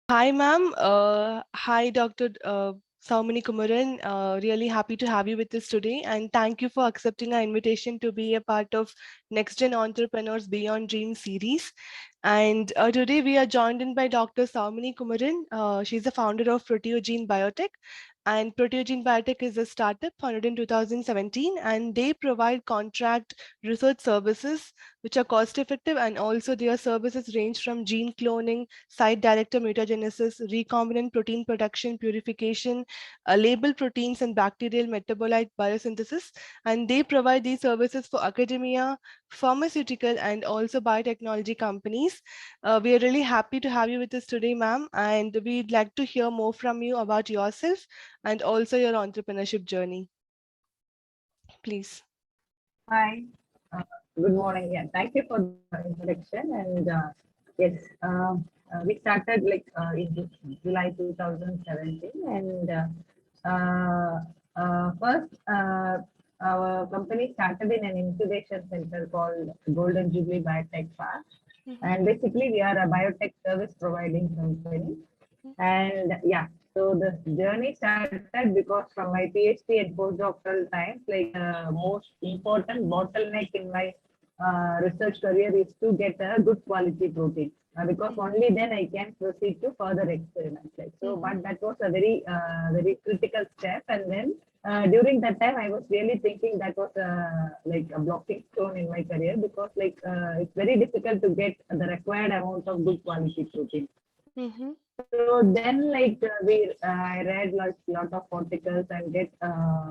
Hi, ma'am. Hi, Dr. Somini Kumaran. Really happy to have you with us today. And thank you for accepting our invitation to be a part of Next Gen Entrepreneurs Beyond Dreams series. And today we are joined in by Dr. Somini Kumaran. She's the founder of Proteogenie Biotech. And Proteogene Biotech is a startup founded in 2017, and they provide contract research services which are cost effective, and also their services range from gene cloning, site-directed mutagenesis, recombinant protein production, purification, label proteins, and bacterial metabolite biosynthesis. And they provide these services for academia, pharmaceutical, and also biotechnology companies. We are really happy to have you with us today, ma'am, and we'd like to hear more from you about yourself and also your entrepreneurship journey. Please. Hi, uh, good morning. Yeah, thank you for the introduction. And yes, we started in July 2017, and first our company started in an incubation center called Golden Jubilee Biotech Park. And basically, we are a biotech service providing company. And yeah, so the journey started because from my PhD and postdoctoral times, most important bottleneck in my research career is to get a good quality protein. Because only then I can proceed to further experiments. But that was a very critical step. And then during that time, I was really thinking that was like a blocking stone in my career because it's very difficult to get the required amount of good quality protein. Mm-hmm. So then, I read like lot of articles and get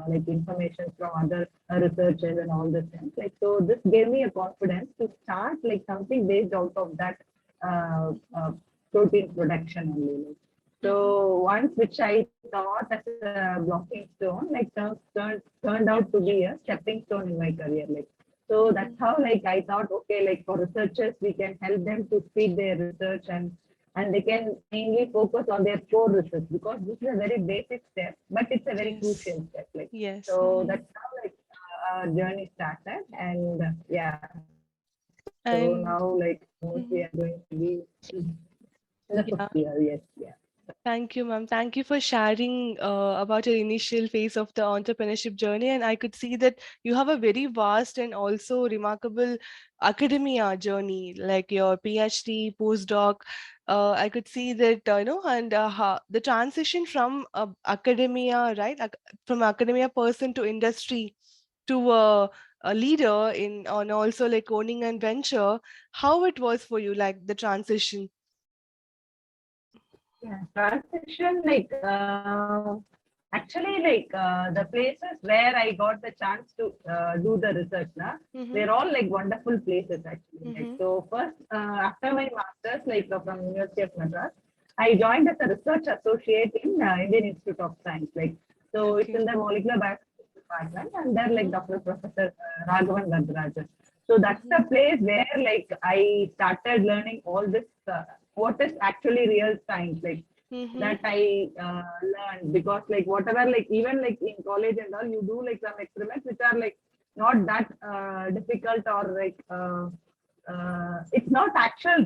like information from other researchers and all this things. So, this gave me a confidence to start like something based out of that uh, uh, protein production only. So once which I thought as a blocking stone, turned out to be a stepping stone in my career. So that's how I thought, okay, for researchers we can help them to speed their research and they can mainly focus on their core research because this is a very basic step, but it's a very Yes. crucial step. Yes. So that's how our journey started, and yeah. So now And almost we are mhm. going to be in the fifth Yeah. year. Yes, yeah. Thank you, ma'am. Thank you for sharing about your initial phase of the entrepreneurship journey. And I could see that you have a very vast and also remarkable academia journey, like your PhD, postdoc. I could see that, and the transition from academia, right, from academia person to industry to a leader in on also like owning and venture, how it was for you, like the transition. Yeah, transition actually the places where I got the chance to do the research now, Mm-hmm. they're all like wonderful places actually. Mm-hmm. So first after my masters from University of Madras, I joined as a research associate in Indian Institute of Science. So it's Okay. in the molecular biology department, and there Mm-hmm. Dr. Professor Raghavan Gandharajan. So that's Mm-hmm. the place where I started learning all this what is actually real science Mm-hmm. that I learned because whatever even in college and all you do some experiments which are not that difficult or it's not actual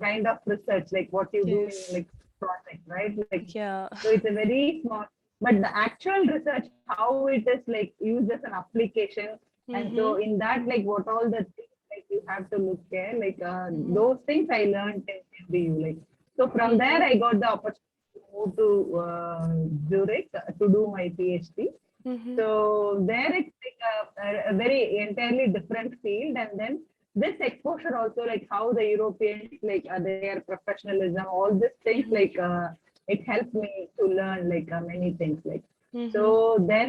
kind of research what you do in Yes. project, right? Yeah. So it's a very small, but the actual research how it is used as an application, and so Mm-hmm. in that what all the things you have to look there Mm-hmm. those things I learned in MBU so from there Mm-hmm. I got the opportunity to move to Zurich to do my PhD. Mm-hmm. So there it's a very entirely different field, and then this exposure also how the Europeans their professionalism, all these things it helped me to learn many things Mm-hmm. so then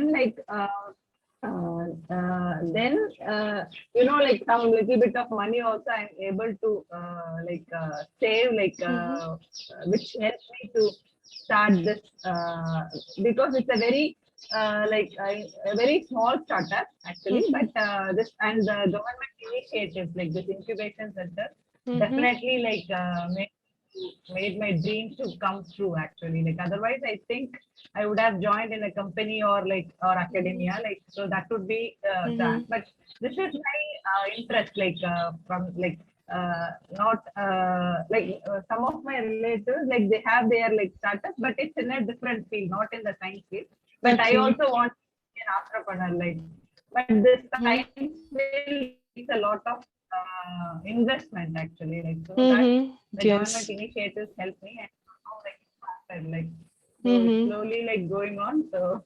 then some little bit of money also I'm able to save Mm-hmm. which helps me to start this because it's a very a very small startup actually, Mm-hmm. but this and the government initiatives like this incubation center Mm-hmm. definitely made my dream to come true actually. Otherwise, I think I would have joined in a company or or academia so that would be Mm-hmm. that. But this is my interest from not like some of my relatives, like they have their like startup, but it's in a different field, not in the science field. But I Okay. also want to be an entrepreneur, like, but the Mm-hmm. science field needs a lot of investment actually, like, so that Mm-hmm. the government Yes. initiatives help me, and now like it started, like, so it's Mm-hmm. slowly like going on. So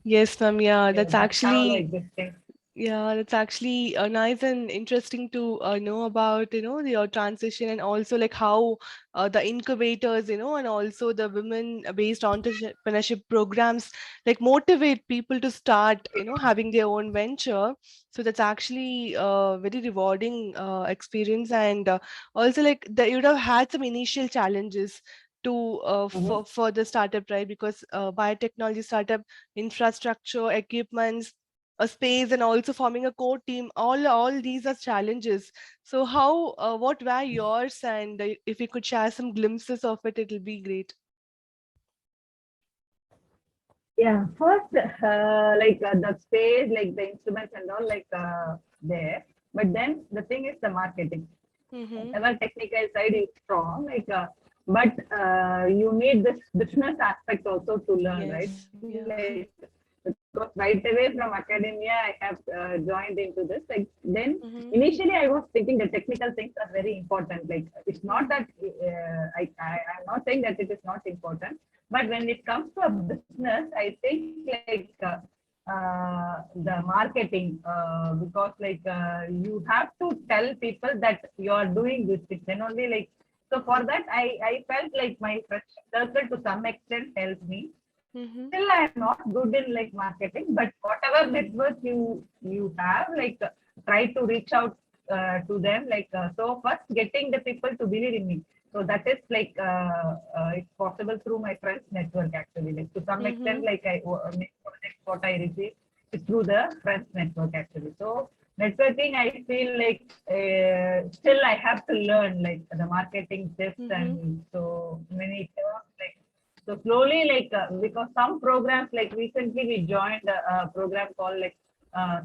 Yes, ma'am. Yeah, yeah, that's that's how actually like this thing. Yeah, that's actually nice and interesting to know about, your transition and also like how the incubators, and also the women-based entrepreneurship programs like motivate people to start, having their own venture. So that's actually a very rewarding experience, and also like that you'd have had some initial challenges to Mhm. for the startup, right? Because biotechnology startup infrastructure, equipments, a space, and also forming a core team, all these are challenges. So how what were yours, and if you could share some glimpses of it, it'll be great. Yeah, first, the space, like the instruments and all, like there. But then the thing is the marketing. Mm-hmm. Whatever technical side is strong, like, but you need this business aspect also to learn, right? Yes, Like, yeah. because right away from academia, I have joined into this. Like, then initially, Mm-hmm. I was thinking the technical things are very important. Like, it's not that Mm-hmm. I'm not saying that it is not important, but when it comes to a business, I think like the marketing, because like you have to tell people that you are doing this thing. Then only like, so for that I felt like my friend circle to some extent helped me. Mm-hmm. Still I am not good in like marketing, but whatever network you have, like try to reach out to them, like so first getting the people to believe in me. So that is like it's possible through my friends network actually, like to some Mm-hmm. extent, like make projects what I receive is through the friends network actually. So networking, I feel like still I have to learn like the marketing tips Mm-hmm. and so many terms, like, so slowly, like because some programs, like recently we joined a program called like uh,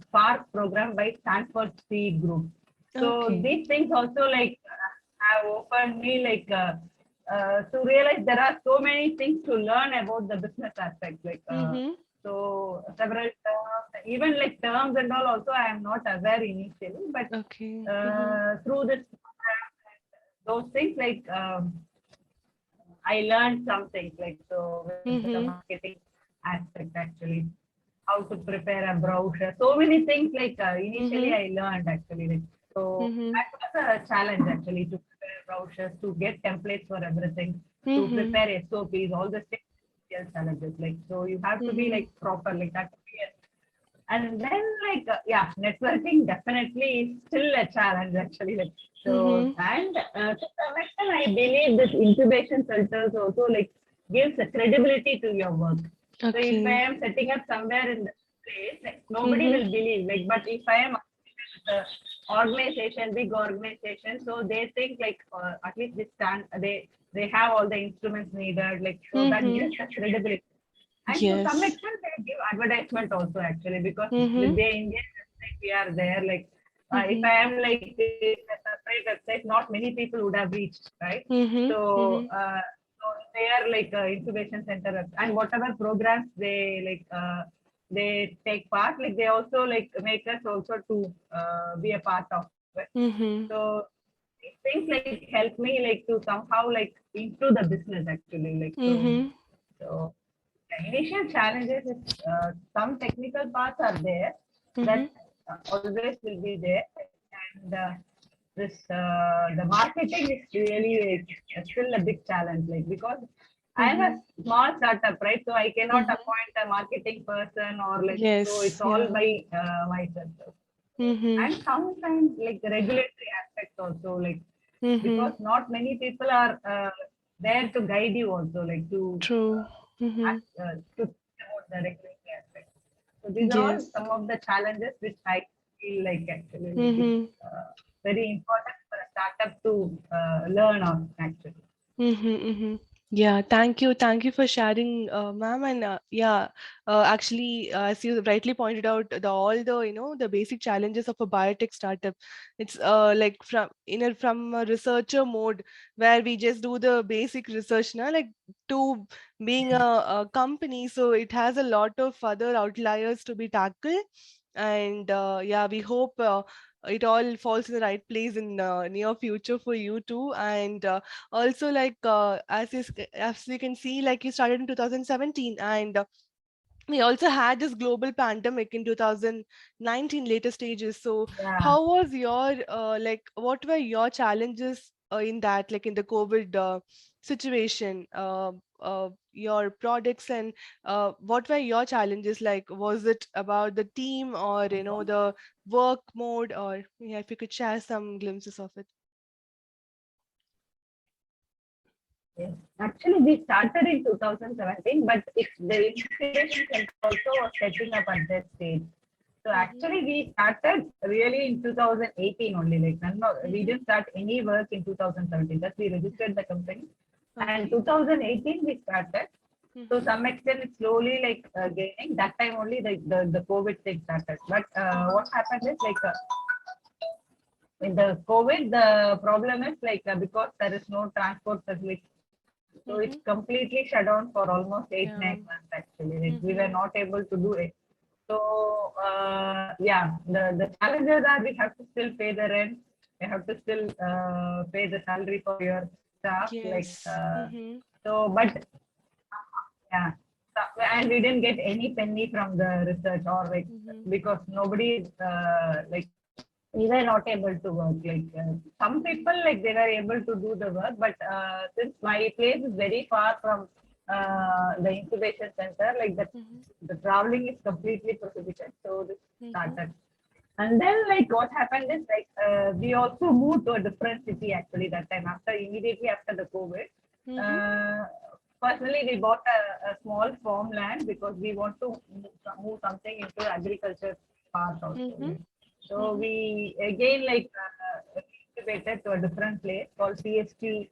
Spark program by Stanford Seed Group. So Okay. these things also like have opened me like to realize there are so many things to learn about the business aspect. Like Mm-hmm. so several terms, even like terms and all also I am not aware initially, but Okay. Mm-hmm. through this program and those things, like I learned some things, like so with the Mm-hmm. marketing aspect actually, how to prepare a brochure, so many things like initially Mm-hmm. I learned actually, like, so Mm-hmm. that was a challenge actually, to prepare brochures, to get templates for everything, to Mm-hmm. prepare SOPs, all the things, real challenges. Like, so you have to be Mm-hmm. like proper, like that. And then like yeah, networking definitely is still a challenge actually. Like, so Mm-hmm. and to some extent, I believe this incubation centers also like gives a credibility to your work. So if I Okay. am setting up somewhere in the place, like, nobody Mm-hmm. will believe. Like, but if I am the organization, big organization, so they think like at least they have all the instruments needed. Like, so that Mm-hmm. gives a credibility. And to some Yes. extent, they give advertisement also actually, because with Mm-hmm. the Indian website we are there. Like if Mm-hmm. I am like in a separate website, not many people would have reached, right? Mm-hmm. So Mm-hmm. so they are like incubation center, and whatever programs they like they take part, like they also like make us also to be a part of it. Mm-hmm. So these things like help me like to somehow like into the business actually, like, so Mm-hmm. so the initial challenges is some technical parts are there Mm-hmm. that always will be there, and this the marketing is really still a big challenge, like, because I'm a Mm-hmm. small startup, right? So I cannot Mm-hmm. appoint a marketing person, or like, so Yes. it's all Yeah. by myself. Mm-hmm. And sometimes like the regulatory aspects also, like, Mm-hmm. because not many people are there to guide you also, like True. Mm-hmm. to think about the regulatory aspect. So these are all Yes. some of the challenges which I feel like actually like it's Mm-hmm. very important for a startup to learn on actually. Mm-hmm. Mm-hmm. Yeah, thank you for sharing, ma'am. And actually, as you rightly pointed out, all the the basic challenges of a biotech startup. It's like from a researcher mode where we just do the basic research now, like to being a company. So it has a lot of other outliers to be tackled, and yeah, we hope. It all falls in the right place in near future for you too, and also like as you can see, like you started in 2017, and we also had this global pandemic in 2019 later stages. So Yeah. how was your like what were your challenges in that, like in the COVID situation, your products, and what were your challenges? Like, was it about the team or the work mode, or yeah, if you could share some glimpses of it. Yes. Actually, we started in 2017, but the incubation center also was setting up at that stage. So Mm-hmm. actually, we started really in 2018 only. Like, no, we Mm-hmm. didn't start any work in 2017. Just we registered the company, and Okay. 2018 we started. To Mm-hmm. some extent, it's slowly like gaining. That time only the COVID thing started. But Mm-hmm. what happened is like in the COVID, the problem is like because there is no transport facility, so it's Mm-hmm. completely shut down for almost eight, Yeah. 9 months actually. Like we were Mm-hmm. not able to do it. So yeah, the challenges are we have to still pay the rent, we have to still pay the salary for your staff, like Yes. Mm-hmm. so. But yeah, and we didn't get any penny from the research or like Mm-hmm. because nobody like we were not able to work. Like some people, like they were able to do the work, but since my place is very far from the incubation center, like Mm-hmm. the traveling is completely prohibited. So this Mm-hmm. started. And then like what happened is like we also moved to a different city actually that time after immediately after the COVID. Mm-hmm. Uh, Personally, we bought a small farmland because we want to move something into agriculture part Mm-hmm. also. So Mm-hmm. we again like incubated to a different place called CST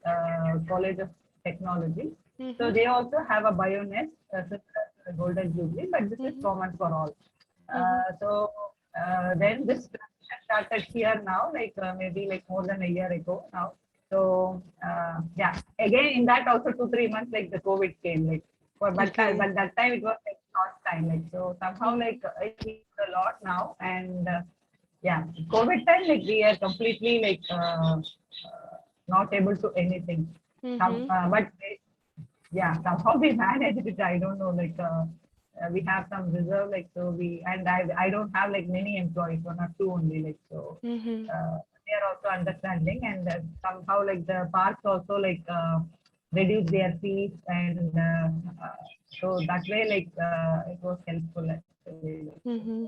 College of Technology. So Mm-hmm. they also have a bionest, similar to the Golden Jubilee, but this is Mm-hmm. common for all. Mm-hmm. Then this transition started here now, like maybe like more than a year ago now. So yeah, again in that also 2 3 months like the COVID came like, Okay. but that time it was like short time like so somehow Mm-hmm. like it healed a lot now and yeah, COVID time like we are completely like not able to anything. Mm-hmm. But yeah, somehow we managed it. I don't know, like we have some reserve, like so we and I don't have like many employees, one or two only, like so. Mm-hmm. They are also understanding, and somehow like the parks also like reduce their fees, and so that way like it was helpful actually. Like, Mm-hmm.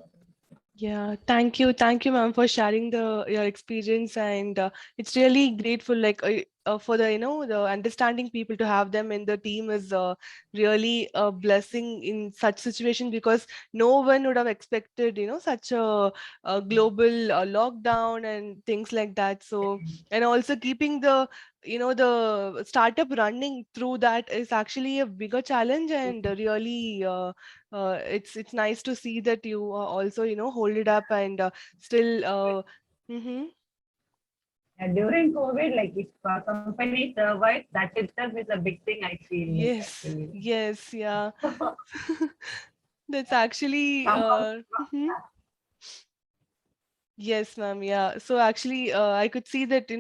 Yeah, thank you, ma'am, for sharing your experience, and it's really grateful, like for the the understanding people to have them in the team is really a blessing in such situation, because no one would have expected such a global lockdown and things like that. So, and also keeping the the startup running through that is actually a bigger challenge, and really it's nice to see that you also hold it up and still mm-hmm. during COVID, like if a company survives, that itself is a big thing. I feel like Yes, actually. yes, yeah. That's actually Somehow, mhm. Yes, ma'am. Yeah. So actually, I could see that,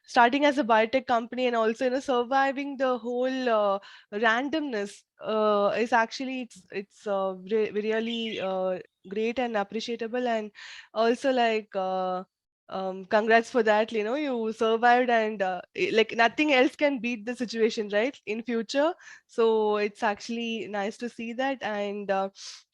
starting as a biotech company and also, surviving the whole randomness is actually really great and appreciable. And also like, congrats for that. You survived, and like nothing else can beat the situation, right? In future. So it's actually nice to see that. And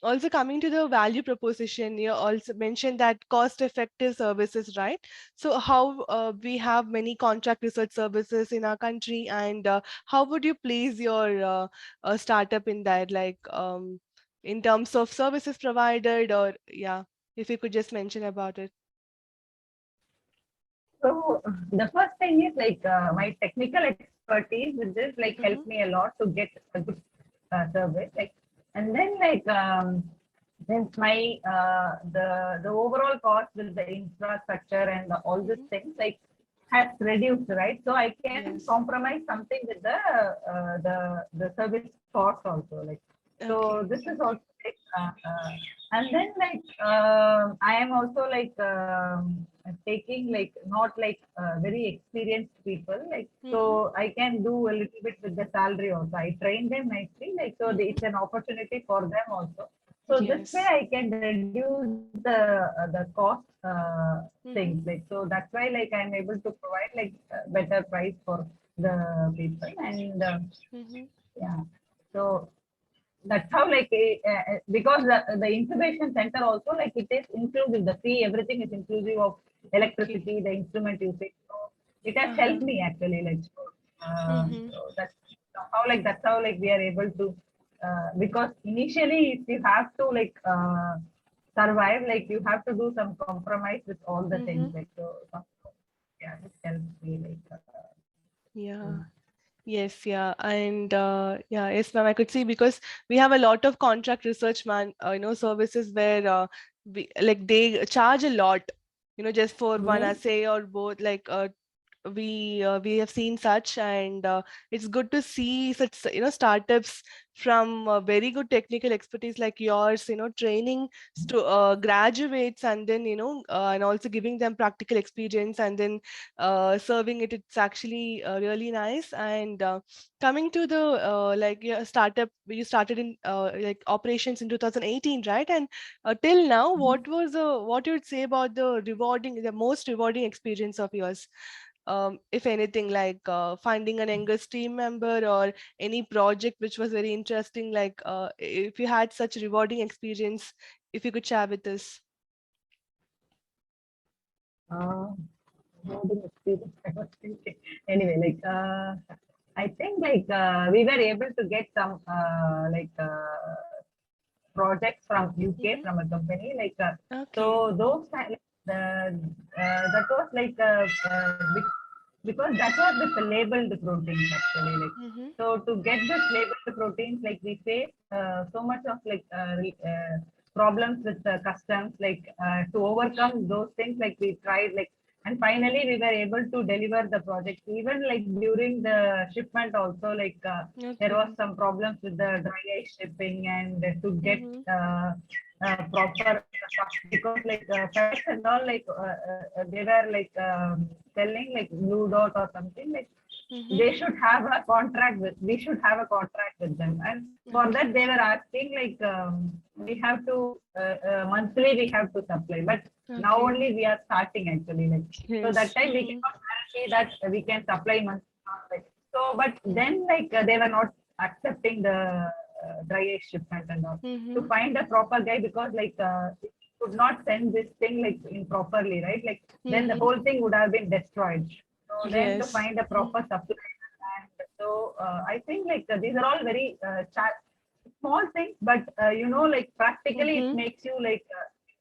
also, coming to the value proposition, you also mentioned that cost effective services, right? So how we have many contract research services in our country, and how would you place your startup in that, like in terms of services provided, or yeah, if you could just mention about it. so the first thing is like my technical expertise expertise with this like helped me a lot to get a good service. Like, and then like since my the overall cost with the infrastructure and all these things like has reduced, right? So I can Yes. compromise something with the service cost also. Like, so Okay. this is also like, and then like I am also like taking like not like very experienced people, like so I can do a little bit with the salary also. I train them nicely, like so it's an opportunity for them also. So this way Yes. I can reduce the cost things, like so that's why like I'm able to provide like better price for the people. And yeah, so that's how like because the incubation center also like it is inclusive, the fee, everything is inclusive of Okay. electricity, the instrument usage. So it has Uh-huh. helped me actually, like Mm-hmm. so that's how like we are able to because initially if you have to like survive, like you have to do some compromise with all the things, Mm-hmm. like so yeah, it helps me like Yeah. Yes, yeah, and yeah, yes, ma'am. I could see because we have a lot of contract research services where like they charge a lot, just for one mm-hmm. assay or both. Like we have seen such, and it's good to see such startups from very good technical expertise like yours, training graduates, and then and also giving them practical experience, and then serving it. It's actually really nice. And coming to the like your startup, you started in like operations in 2018, right? And till now, what you would say about the most rewarding experience of yours, if anything, like finding an youngest team member or any project which was very interesting, like if you had such rewarding experience, if you could share with us. uh, Boarding experience, I was thinking. Anyway, like I think like we were able to get some projects from UK Mm-hmm. from a company. Like Okay. so those the that was like because that was with the labeled proteins actually. Like Mm-hmm. so to get this labeled proteins, like we face so much of like problems with the customs. Like to overcome those things, like we tried like and finally we were able to deliver the project even like during the shipment also, like there was Okay. some problems with the dry ice shipping and to get Mm-hmm. proper stuff, because like FedEx and all like they were like selling like blue dot or something, like Mm-hmm. they should have a contract with we should have a contract with them. And for that Okay. they were asking like we have to monthly we have to supply, but now Okay. only we are starting actually, like so that Yes. time we Mm-hmm. cannot guarantee that we can supply monthly, like so. But then like they were not accepting the dry ice shipment and all, to Mm-hmm. find a proper guy, because like could not send this thing like in properly, right? Like then the Mm-hmm. whole thing would have been destroyed. So then to Yes. find a proper supply, and so I think like these are all very small things, but like practically it Mm-hmm. makes you like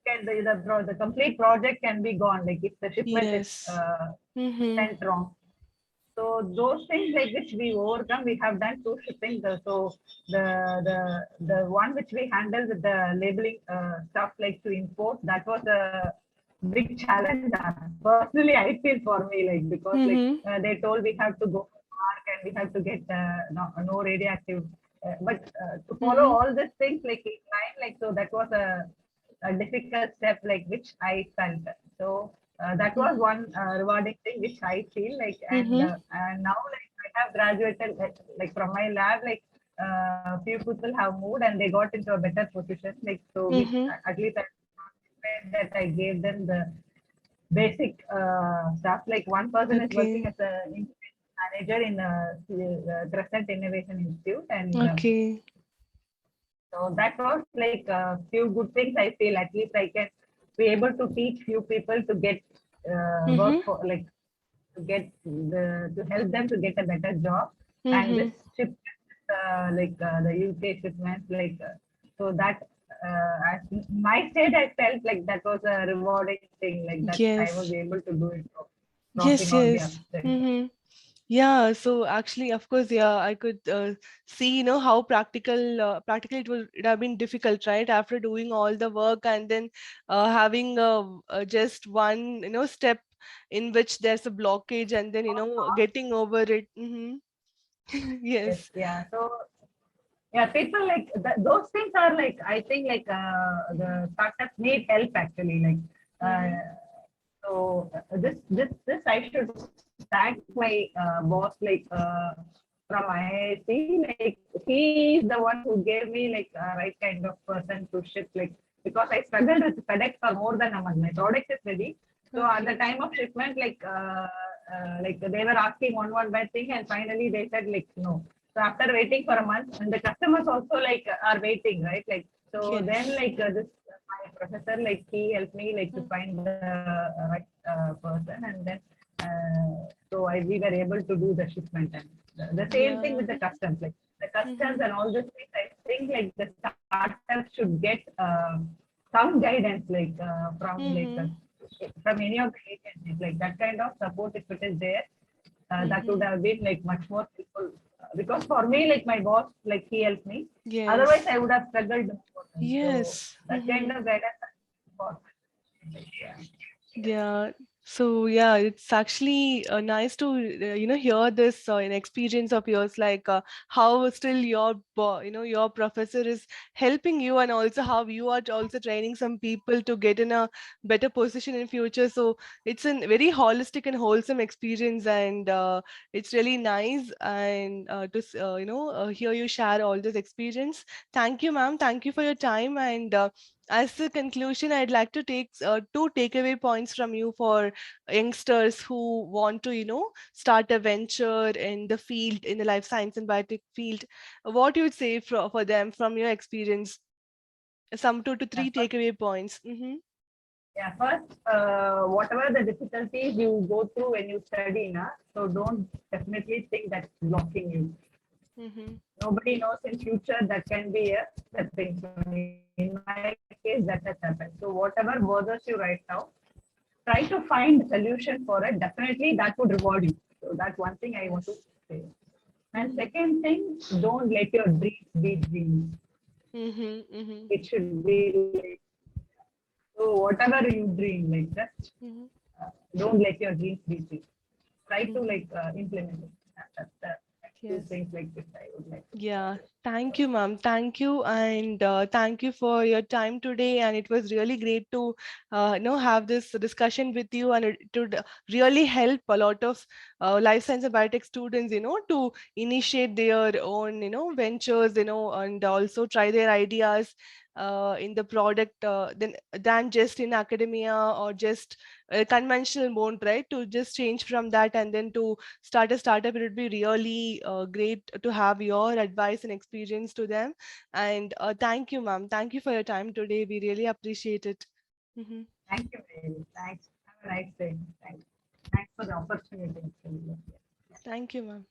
the complete project can be gone, like if the shipment is Yes. Mm-hmm. sent wrong. So those things like which we overcome, we have done two shipping. So the the one which we handle with the labeling stuff like to import, that was a big challenge. Personally, I feel for me, like because like Mm-hmm. they told we have to go to mark and we have to get no radioactive. But to follow Mm-hmm. all these things like in line, like so that was a difficult step, like which I felt. So that was one rewarding thing which I feel like, Mm-hmm. and now like I have graduated like from my lab, like few people have moved and they got into a better position, like so which Mm-hmm. at least I satisfied that I gave them the basic stuff. Like one person is working Okay. as a manager in Crescent Innovation Institute, and Okay. so that was like a few good things. I feel at least I can be able to teach few people to get work Mm-hmm. for like to get to help them to get a better job. And Mm-hmm. this shipment, the UK shipments, like so that at my state, I felt like that was a rewarding thing, like that I was Yes. able to do it, crossing Yes, all the yes. obstacles. Mm-hmm. Yeah, so actually, of course, yeah, I could see, how practically it would have been difficult, right? After doing all the work and then having just one, step in which there's a blockage and then, getting over it. Yes, Yes. yeah. So yeah, people like those things are like, I think like the Mm-hmm. startups need help actually. Like uh, Mm-hmm. this I should thank my boss, like from IIC. Like he is the one who gave me like right kind of person to ship, like because I struggled with FedEx for more than a month. My product is ready, so at the Okay. time of shipment, like they were asking one by thing, and finally they said like no. So after waiting for a month, and the customers also like are waiting, right? Like so then Yes. like this my professor, like he helped me like to Mm-hmm. find the right person, and then we were able to do the shipment. And the same thing Yeah. with the customs, like the customs Mm-hmm. and all these things. I think like the startup should get some guidance, like Mm-hmm. from any of the agencies, like that kind of support if it is there, that would Mm-hmm. have been like much more helpful. Because for me, like my boss, like he helped me. Otherwise, Yes. I would have struggled more. So Yes. that kind Mm-hmm. of guidance is important. Yeah. Yeah. So yeah, it's actually nice to hear this an experience of yours, like how still your professor is helping you, and also how you are also training some people to get in a better position in future. So it's a very holistic and wholesome experience, and it's really nice and hear you share all this experience. Thank you, ma'am. Thank you for your time, and as a conclusion, I'd like to take two takeaway points from you for youngsters who want to, start a venture in the field, in the life science and biotech field. What you would say for them from your experience? Some two to Yeah, three takeaway points. Mm-hmm. first, whatever the difficulties you go through when you study, so don't definitely think that's blocking you. Mm-hmm. Nobody knows in future that can be a stepping stone. In my case, that has happened. So whatever bothers you right now, try to find solution for it. Definitely that would reward you. So that's one thing I want to Yes. say. And Mm-hmm. second thing, don't let your dreams be dreams. Mm-hmm. Mm-hmm. It should be like, so whatever you dream, like just Mm-hmm. don't let your dreams be dreams. Try to Mm-hmm. like implement it. That's the two Yes. things like this I would like to Yeah, say. thank you, ma'am. Thank you, and thank you for your time today. And it was really great to, have this discussion with you, and it would really help a lot of life science and biotech students, to initiate their own, ventures, and also try their ideas in the product, than just in academia or just conventional mode, right? To just change from that and then to start a startup, it would be really great to have your advice and experience to them. And thank you, ma'am. Thank you for your time today. We really appreciate it. Mhm. Thank you, Mary. Thanks. Have a nice day. Thanks. Thanks for the opportunity. Thank you, ma'am.